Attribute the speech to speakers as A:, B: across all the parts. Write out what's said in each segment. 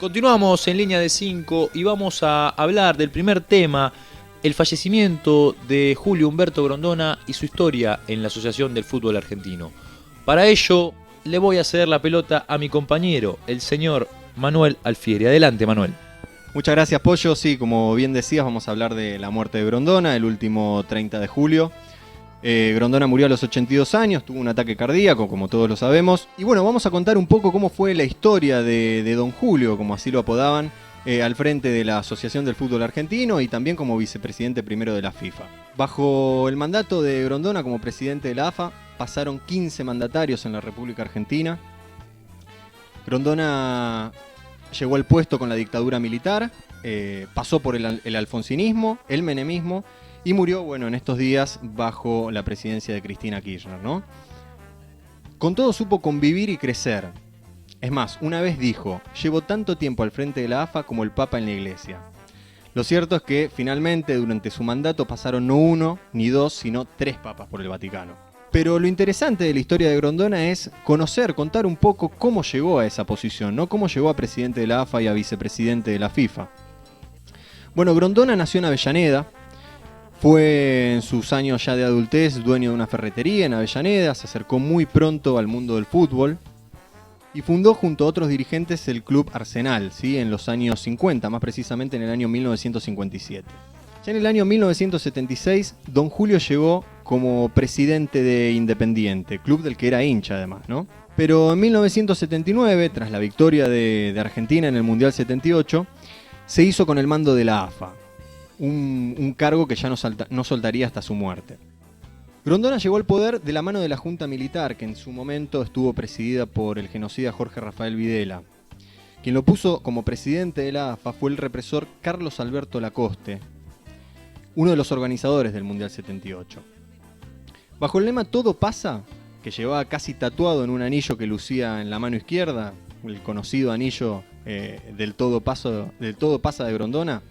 A: Continuamos en Línea de 5 y vamos a hablar del primer tema, el fallecimiento de Julio Humberto Grondona y su historia en la Asociación del Fútbol Argentino. Para ello, le voy a ceder la pelota a mi compañero, el señor Manuel Alfieri. Adelante, Manuel.
B: Muchas gracias, Pollo. Sí, como bien decías, vamos a hablar de la muerte de Grondona, el último 30 de julio. Grondona murió a los 82 años, tuvo un ataque cardíaco, como todos lo sabemos. Y bueno, vamos a contar un poco cómo fue la historia de Don Julio, como así lo apodaban, al frente de la Asociación del Fútbol Argentino y también como vicepresidente primero de la FIFA. Bajo el mandato de Grondona como presidente de la AFA, pasaron 15 mandatarios en la República Argentina. Grondona llegó al puesto con la dictadura militar, pasó por el alfonsinismo, el menemismo y murió, bueno, en estos días bajo la presidencia de Cristina Kirchner, ¿no? Con todo supo convivir y crecer. Es más, una vez dijo, llevo tanto tiempo al frente de la AFA como el Papa en la Iglesia. Lo cierto es que finalmente durante su mandato pasaron no uno ni dos, sino 3 papas por el Vaticano. Pero lo interesante de la historia de Grondona es contar un poco cómo llegó a esa posición, ¿no? Cómo llegó a presidente de la AFA y a vicepresidente de la FIFA. Bueno, Grondona nació en Avellaneda, fue en sus años ya de adultez dueño de una ferretería en Avellaneda, se acercó muy pronto al mundo del fútbol y fundó junto a otros dirigentes el Club Arsenal, ¿sí? En los años 50, más precisamente en el año 1957. Ya en el año 1976, Don Julio llegó como presidente de Independiente, club del que era hincha además, ¿no? Pero en 1979, tras la victoria de Argentina en el Mundial 78, se hizo con el mando de la AFA, un cargo que ya no soltaría hasta su muerte. Grondona llegó al poder de la mano de la Junta Militar, que en su momento estuvo presidida por el genocida Jorge Rafael Videla. Quien lo puso como presidente de la AFA fue el represor Carlos Alberto Lacoste, uno de los organizadores del Mundial 78. Bajo el lema Todo pasa, que llevaba casi tatuado en un anillo que lucía en la mano izquierda, el conocido anillo del Todo pasa de Grondona,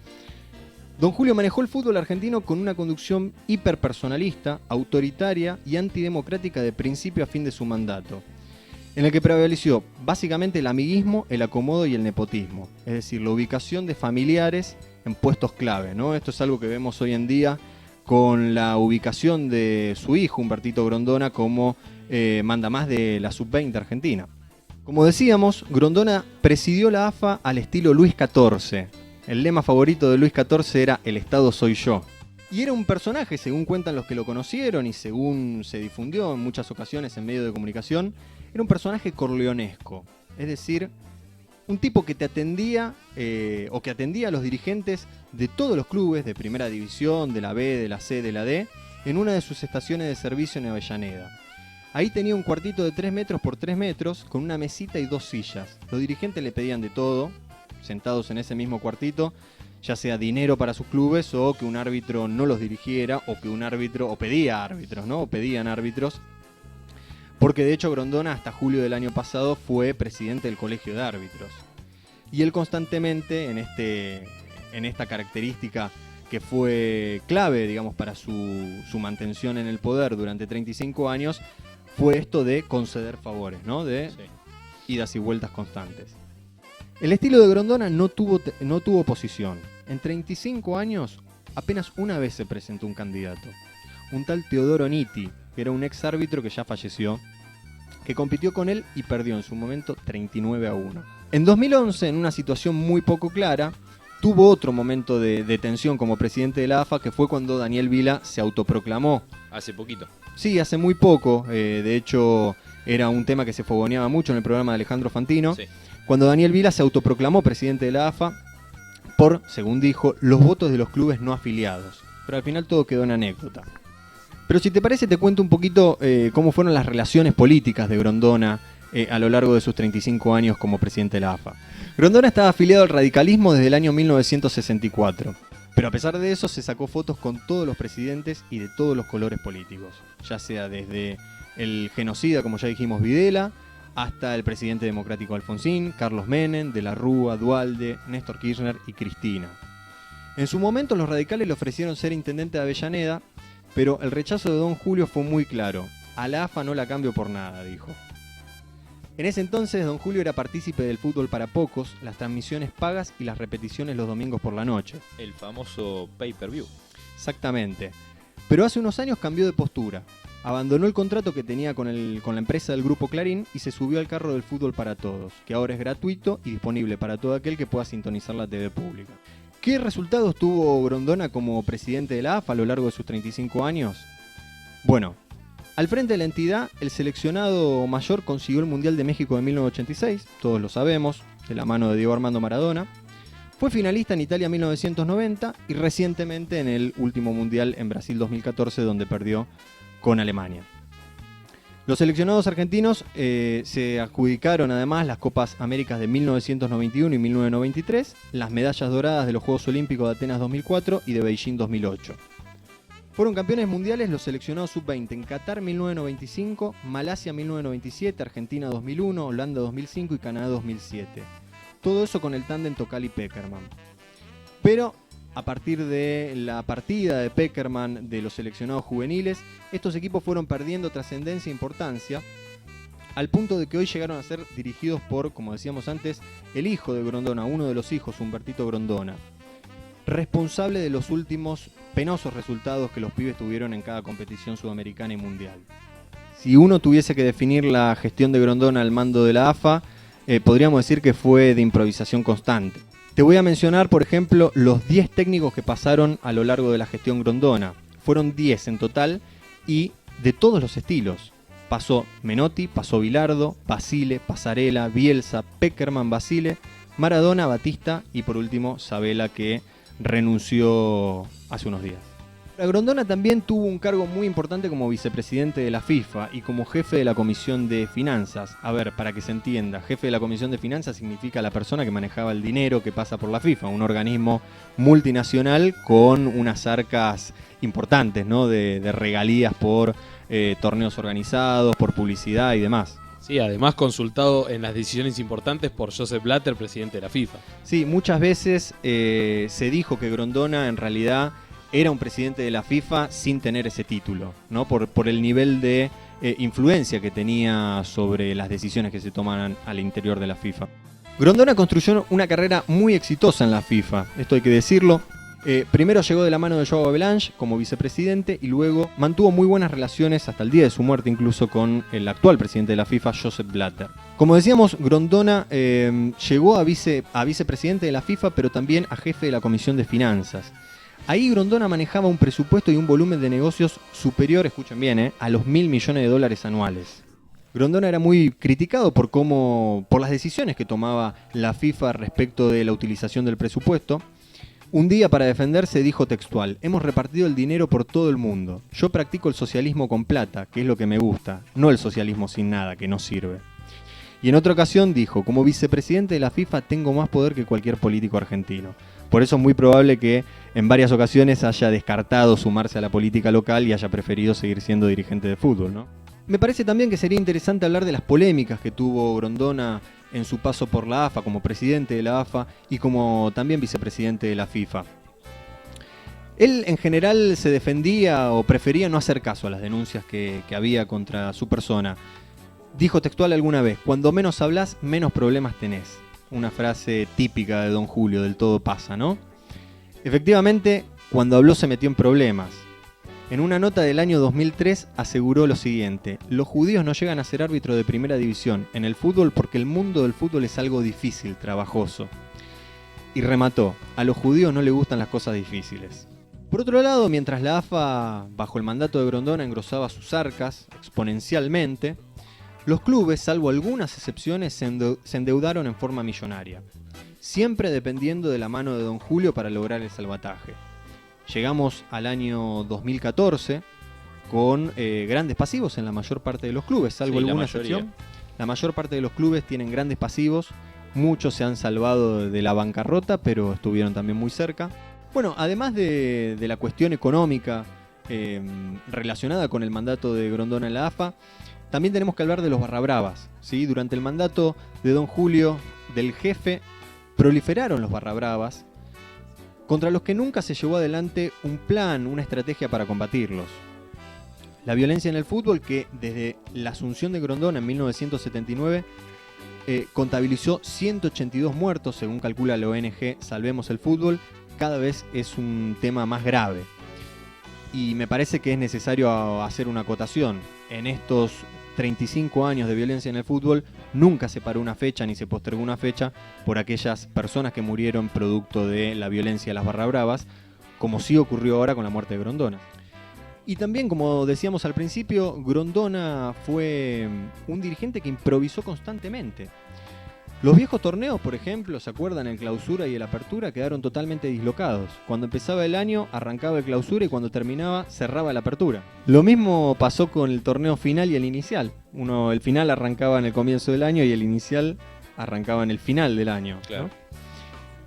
B: Don Julio manejó el fútbol argentino con una conducción hiperpersonalista, autoritaria y antidemocrática de principio a fin de su mandato, en el que prevaleció básicamente el amiguismo, el acomodo y el nepotismo, es decir, la ubicación de familiares en puestos clave, ¿no? Esto es algo que vemos hoy en día con la ubicación de su hijo, Humbertito Grondona, como mandamás de la Sub-20 Argentina. Como decíamos, Grondona presidió la AFA al estilo Luis XIV. El lema favorito de Luis XIV era "El Estado soy yo". Y era un personaje, según cuentan los que lo conocieron y según se difundió en muchas ocasiones en medios de comunicación, era un personaje corleonesco. Es decir, un tipo que te atendía o que atendía a los dirigentes de todos los clubes de primera división, de la B, de la C, de la D, en una de sus estaciones de servicio en Avellaneda. Ahí tenía un cuartito de 3 metros por 3 metros con una mesita y 2 sillas. Los dirigentes le pedían de todo, sentados en ese mismo cuartito, ya sea dinero para sus clubes o que un árbitro no los dirigiera o que un árbitro, o pedía árbitros, ¿no? O pedían árbitros. Porque de hecho Grondona hasta julio del año pasado fue presidente del Colegio de Árbitros. Y él constantemente en esta característica que fue clave, digamos, para su mantención en el poder durante 35 años, fue esto de conceder favores, ¿no? De idas y vueltas constantes. El estilo de Grondona no tuvo oposición. En 35 años, apenas una vez se presentó un candidato. Un tal Teodoro Nitti, que era un ex árbitro que ya falleció, que compitió con él y perdió en su momento 39-1. En 2011, en una situación muy poco clara, tuvo otro momento de tensión como presidente de la AFA, que fue cuando Daniel Vila se autoproclamó.
A: Hace poquito.
B: Sí, hace muy poco. De hecho, era un tema que se fogoneaba mucho en el programa de Alejandro Fantino. Sí. Cuando Daniel Vila se autoproclamó presidente de la AFA por, según dijo, los votos de los clubes no afiliados. Pero al final todo quedó en anécdota. Pero si te parece te cuento un poquito cómo fueron las relaciones políticas de Grondona a lo largo de sus 35 años como presidente de la AFA. Grondona estaba afiliado al radicalismo desde el año 1964. Pero a pesar de eso se sacó fotos con todos los presidentes y de todos los colores políticos. Ya sea desde el genocida, como ya dijimos, Videla, hasta el presidente democrático Alfonsín, Carlos Menem, De la Rúa, Duhalde, Néstor Kirchner y Cristina. En su momento los radicales le ofrecieron ser intendente de Avellaneda, pero el rechazo de Don Julio fue muy claro. A la AFA no la cambio por nada, dijo. En ese entonces, don Julio era partícipe del fútbol para pocos, las transmisiones pagas y las repeticiones los domingos por la noche.
A: El famoso pay-per-view.
B: Exactamente. Pero hace unos años cambió de postura. Abandonó el contrato que tenía con la empresa del Grupo Clarín y se subió al carro del fútbol para todos, que ahora es gratuito y disponible para todo aquel que pueda sintonizar la TV pública. ¿Qué resultados tuvo Grondona como presidente de la AFA a lo largo de sus 35 años? Bueno, al frente de la entidad, el seleccionado mayor consiguió el Mundial de México de 1986, todos lo sabemos, de la mano de Diego Armando Maradona. Fue finalista en Italia 1990 y recientemente en el último Mundial en Brasil 2014, donde perdió con Alemania. Los seleccionados argentinos se adjudicaron además las Copas Américas de 1991 y 1993, las medallas doradas de los Juegos Olímpicos de Atenas 2004 y de Beijing 2008. Fueron campeones mundiales los seleccionados sub-20 en Qatar 1995, Malasia 1997, Argentina 2001, Holanda 2005 y Canadá 2007. Todo eso con el tándem Tocali-Pekerman. Pero a partir de la partida de Pekerman de los seleccionados juveniles, estos equipos fueron perdiendo trascendencia e importancia, al punto de que hoy llegaron a ser dirigidos por, como decíamos antes, el hijo de Grondona, uno de los hijos, Humbertito Grondona, responsable de los últimos penosos resultados que los pibes tuvieron en cada competición sudamericana y mundial. Si uno tuviese que definir la gestión de Grondona al mando de la AFA, podríamos decir que fue de improvisación constante. Te voy a mencionar, por ejemplo, los 10 técnicos que pasaron a lo largo de la gestión Grondona. Fueron 10 en total y de todos los estilos. Pasó Menotti, pasó Bilardo, Basile, Pasarela, Bielsa, Pekerman, Basile, Maradona, Batista y por último Sabella, que renunció hace unos días. Grondona también tuvo un cargo muy importante como vicepresidente de la FIFA y como jefe de la Comisión de Finanzas. A ver, para que se entienda, jefe de la Comisión de Finanzas significa la persona que manejaba el dinero que pasa por la FIFA, un organismo multinacional con unas arcas importantes, ¿no? de regalías por torneos organizados, por publicidad y demás.
C: Sí, además consultado en las decisiones importantes por Joseph Blatter, presidente de la FIFA.
B: Sí, muchas veces se dijo que Grondona en realidad era un presidente de la FIFA sin tener ese título, ¿no? Por el nivel de influencia que tenía sobre las decisiones que se toman al interior de la FIFA. Grondona construyó una carrera muy exitosa en la FIFA, esto hay que decirlo. Primero llegó de la mano de Joao Havelange como vicepresidente y luego mantuvo muy buenas relaciones hasta el día de su muerte incluso con el actual presidente de la FIFA, Joseph Blatter. Como decíamos, Grondona llegó a vicepresidente de la FIFA, pero también a jefe de la Comisión de Finanzas. Ahí Grondona manejaba un presupuesto y un volumen de negocios superior, escuchen bien, a los $1.000 millones anuales. Grondona era muy criticado por las decisiones que tomaba la FIFA respecto de la utilización del presupuesto. Un día, para defenderse, dijo textual: hemos repartido el dinero por todo el mundo. Yo practico el socialismo con plata, que es lo que me gusta, no el socialismo sin nada, que no sirve. Y en otra ocasión dijo: como vicepresidente de la FIFA tengo más poder que cualquier político argentino. Por eso es muy probable que en varias ocasiones haya descartado sumarse a la política local y haya preferido seguir siendo dirigente de fútbol, ¿no? Me parece también que sería interesante hablar de las polémicas que tuvo Grondona en su paso por la AFA, como presidente de la AFA y como también vicepresidente de la FIFA. Él en general se defendía o prefería no hacer caso a las denuncias que había contra su persona. Dijo textual alguna vez: cuando menos hablas, menos problemas tenés. Una frase típica de don Julio, del todo pasa, ¿no? Efectivamente, cuando habló se metió en problemas. En una nota del año 2003 aseguró lo siguiente: los judíos no llegan a ser árbitro de primera división en el fútbol porque el mundo del fútbol es algo difícil, trabajoso. Y remató: a los judíos no les gustan las cosas difíciles. Por otro lado, mientras la AFA, bajo el mandato de Grondona, engrosaba sus arcas exponencialmente, los clubes, salvo algunas excepciones, se endeudaron en forma millonaria, siempre dependiendo de la mano de don Julio para lograr el salvataje. Llegamos al año 2014 con grandes pasivos en la mayor parte de los clubes, salvo alguna excepción. La mayor parte de los clubes tienen grandes pasivos, muchos se han salvado de la bancarrota, pero estuvieron también muy cerca. Bueno, además de la cuestión económica relacionada con el mandato de Grondona en la AFA, también tenemos que hablar de los barrabravas, ¿sí? Durante el mandato de don Julio, del jefe, proliferaron los barrabravas, contra los que nunca se llevó adelante un plan, una estrategia para combatirlos. La violencia en el fútbol, que desde la asunción de Grondona en 1979 contabilizó 182 muertos, según calcula la ONG Salvemos el Fútbol. Cada vez es un tema más grave. Y me parece que es necesario hacer una acotación. En estos 35 años de violencia en el fútbol, nunca se paró una fecha ni se postergó una fecha por aquellas personas que murieron producto de la violencia de las barra bravas, como sí ocurrió ahora con la muerte de Grondona. Y también, como decíamos al principio, Grondona fue un dirigente que improvisó constantemente. Los viejos torneos, por ejemplo, ¿se acuerdan? El Clausura y el Apertura quedaron totalmente dislocados. Cuando empezaba el año, arrancaba el Clausura y cuando terminaba, cerraba la Apertura. Lo mismo pasó con el torneo final y el inicial. El final arrancaba en el comienzo del año y el inicial arrancaba en el final del año,
A: Claro.
B: ¿no?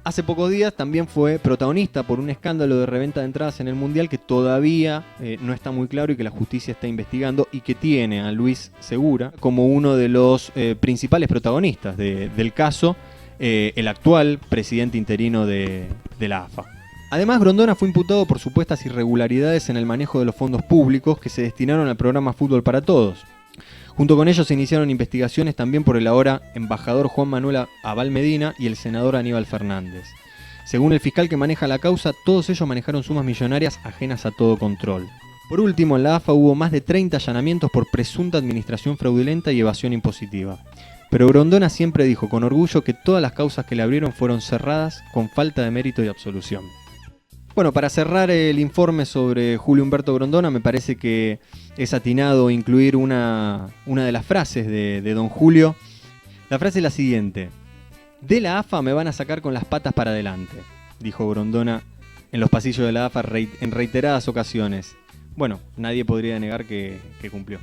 B: Hace pocos días también fue protagonista por un escándalo de reventa de entradas en el Mundial que todavía no está muy claro y que la justicia está investigando, y que tiene a Luis Segura como uno de los principales protagonistas del caso, el actual presidente interino de la AFA. Además, Grondona fue imputado por supuestas irregularidades en el manejo de los fondos públicos que se destinaron al programa Fútbol para Todos. Junto con ellos se iniciaron investigaciones también por el ahora embajador Juan Manuel Abal Medina y el senador Aníbal Fernández. Según el fiscal que maneja la causa, todos ellos manejaron sumas millonarias ajenas a todo control. Por último, en la AFA hubo más de 30 allanamientos por presunta administración fraudulenta y evasión impositiva. Pero Grondona siempre dijo con orgullo que todas las causas que le abrieron fueron cerradas con falta de mérito y absolución. Bueno, para cerrar el informe sobre Julio Humberto Grondona, me parece que es atinado incluir una de las frases de don Julio. La frase es la siguiente: de la AFA me van a sacar con las patas para adelante, dijo Grondona en los pasillos de la AFA en reiteradas ocasiones. Bueno, nadie podría negar que cumplió.